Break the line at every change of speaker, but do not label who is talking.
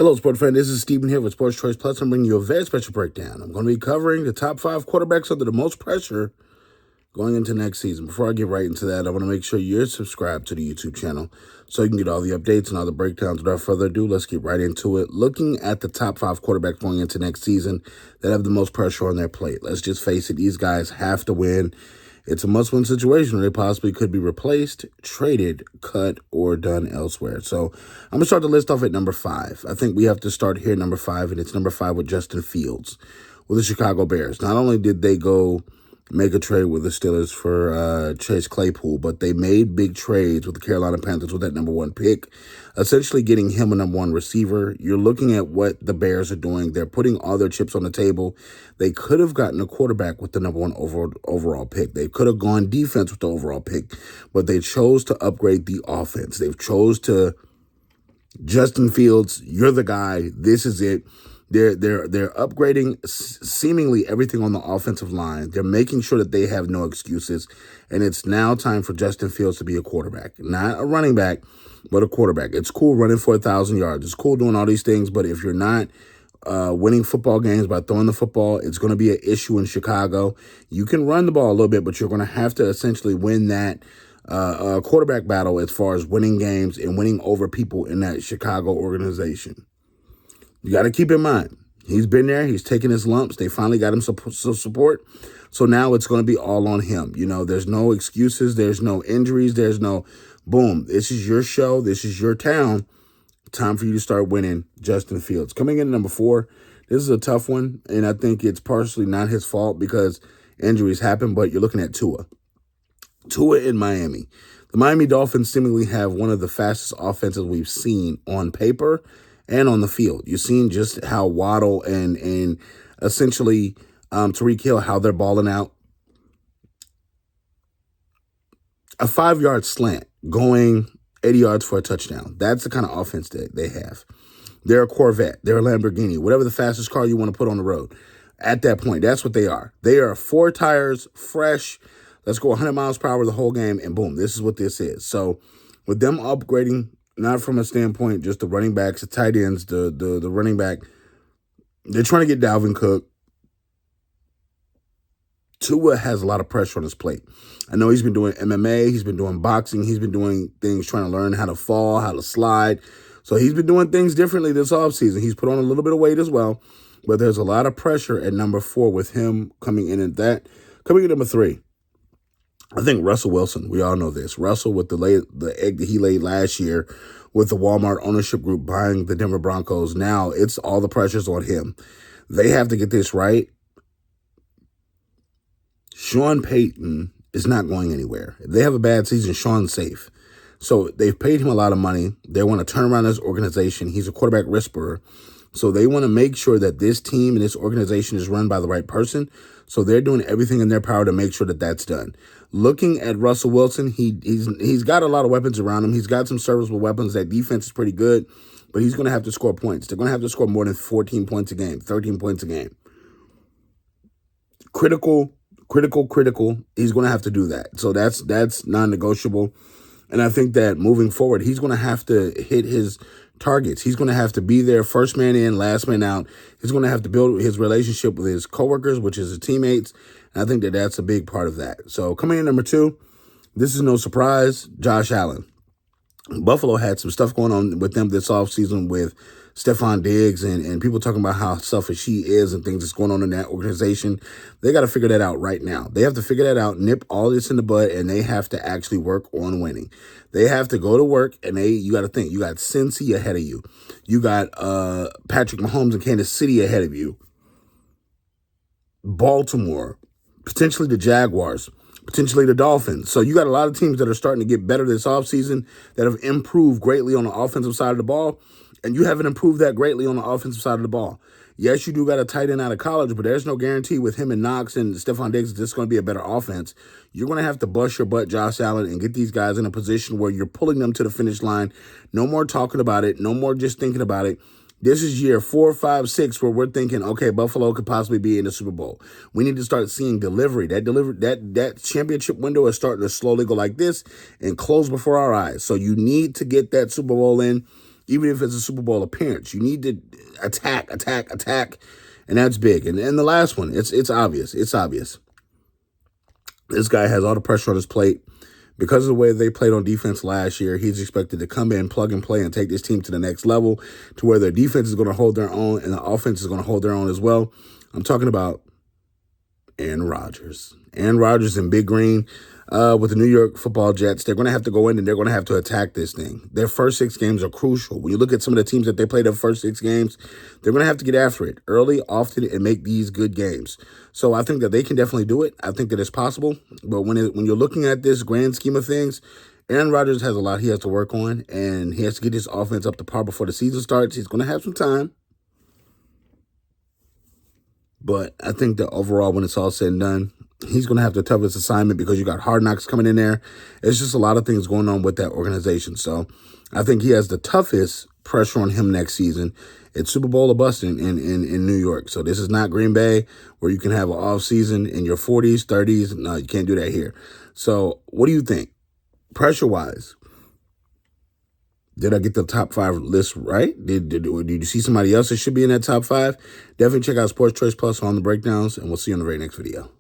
Hello, sports fan. This is Stephen here with Sports Choice Plus. I'm bringing you a very special breakdown. I'm going to be covering the top 5 quarterbacks under the most pressure going into next season. Before I get right into that, I want to make sure you're subscribed to the YouTube channel so you can get all the updates and all the breakdowns. Without further ado, let's get right into it. Looking at the top 5 quarterbacks going into next season that have the most pressure on their plate. Let's just face it, these guys have to win. It's a must-win situation where they possibly could be replaced, traded, cut, or done elsewhere. So I'm going to start the list off at number 5. I think we have to start here at number 5, and it's number 5 with Justin Fields with the Chicago Bears. Not only did they go make a trade with the Steelers for Chase Claypool, but they made big trades with the Carolina Panthers with that number 1 pick, essentially getting him a number 1 receiver. You're looking at what the Bears are doing. They're putting all their chips on the table. They could have gotten a quarterback with the number 1 overall pick. They could have gone defense with the overall pick, but they chose to upgrade the offense. They've chose to, Justin Fields, you're the guy. This is it. They're upgrading seemingly everything on the offensive line. They're making sure that they have no excuses, and it's now time for Justin Fields to be a quarterback, not a running back, but a quarterback. It's cool running for 1,000 yards. It's cool doing all these things, but if you're not winning football games by throwing the football, it's going to be an issue in Chicago. You can run the ball a little bit, but you're going to have to essentially win that quarterback battle as far as winning games and winning over people in that Chicago organization. You got to keep in mind, he's been there. He's taken his lumps. They finally got him support. So now it's going to be all on him. You know, there's no excuses. There's no injuries. There's no, boom, this is your show. This is your town. Time for you to start winning. Justin Fields. Coming in at number 4, this is a tough one, and I think it's partially not his fault because injuries happen, but you're looking at Tua. Tua in Miami. The Miami Dolphins seemingly have one of the fastest offenses we've seen on paper and on the field. You've seen just how Waddle and essentially Tyreek Hill, how they're balling out. A 5-yard slant going 80 yards for a touchdown. That's the kind of offense that they have. They're a Corvette. They're a Lamborghini. Whatever the fastest car you want to put on the road. At that point, that's what they are. They are 4 tires, fresh. Let's go 100 miles per hour the whole game, and boom, this is what this is. So with them upgrading, not from a standpoint, just the running backs, the tight ends, the running back. They're trying to get Dalvin Cook. Tua has a lot of pressure on his plate. I know he's been doing MMA. He's been doing boxing. He's been doing things, trying to learn how to fall, how to slide. So he's been doing things differently this offseason. He's put on a little bit of weight as well. But there's a lot of pressure at number 4 with him coming in at that. Coming in at number 3. I think Russell Wilson, we all know this. Russell with the egg that he laid last year with the Walmart ownership group buying the Denver Broncos. Now it's all the pressures on him. They have to get this right. Sean Payton is not going anywhere. If they have a bad season, Sean's safe. So they've paid him a lot of money. They want to turn around this organization. He's a quarterback whisperer. So they want to make sure that this team and this organization is run by the right person. So they're doing everything in their power to make sure that that's done. Looking at Russell Wilson, he's got a lot of weapons around him. He's got some serviceable weapons. That defense is pretty good, but he's going to have to score points. They're going to have to score more than 14 points a game, 13 points a game. Critical. He's going to have to do that. So that's non-negotiable. And I think that moving forward, he's going to have to hit his targets. He's going to have to be there, first man in, last man out. He's going to have to build his relationship with his coworkers, which is his teammates. And I think that that's a big part of that. So coming in number 2, this is no surprise, Josh Allen. Buffalo had some stuff going on with them this offseason with Stephon Diggs and people talking about how selfish he is and things that's going on in that organization. They got to figure that out right now. They have to figure that out, nip all this in the bud, and they have to actually work on winning. They have to go to work, and you got to think. You got Cincy ahead of you. You got Patrick Mahomes in Kansas City ahead of you. Baltimore, potentially the Jaguars, potentially the Dolphins. So you got a lot of teams that are starting to get better this offseason that have improved greatly on the offensive side of the ball, and you haven't improved that greatly on the offensive side of the ball. Yes, you do got a tight end out of college, but there's no guarantee with him and Knox and Stephon Diggs that this is going to be a better offense. You're going to have to bust your butt, Josh Allen, and get these guys in a position where you're pulling them to the finish line. No more talking about it. No more just thinking about it. This is year 4, 5, 6 where we're thinking, okay, Buffalo could possibly be in the Super Bowl. We need to start seeing delivery. That championship window is starting to slowly go like this and close before our eyes. So you need to get that Super Bowl in. even if it's a Super Bowl appearance. You need to attack, and that's big. And the last one, it's obvious. It's obvious. This guy has all the pressure on his plate. Because of the way they played on defense last year, he's expected to come in, plug and play, and take this team to the next level to where their defense is going to hold their own and the offense is going to hold their own as well. I'm talking about Aaron Rodgers. Aaron Rodgers and Big Green with the New York Football Jets. They're going to have to go in and they're going to have to attack this thing. Their first 6 games are crucial. When you look at some of the teams that they played their first 6 games, they're going to have to get after it early, often, and make these good games. So I think that they can definitely do it. I think that it's possible. But when you're looking at this grand scheme of things, Aaron Rodgers has a lot he has to work on, and he has to get his offense up to par before the season starts. He's going to have some time. But I think that overall, when it's all said and done, he's going to have the toughest assignment because you got Hard Knocks coming in there. It's just a lot of things going on with that organization. So I think he has the toughest pressure on him next season. It's Super Bowl or bust in New York. So this is not Green Bay where you can have an off season in your 40s, 30s. No, you can't do that here. So what do you think? Pressure-wise, did I get the top 5 list right? Did you see somebody else that should be in that top 5? Definitely check out Sports Choice Plus on the breakdowns, and we'll see you on the very next video.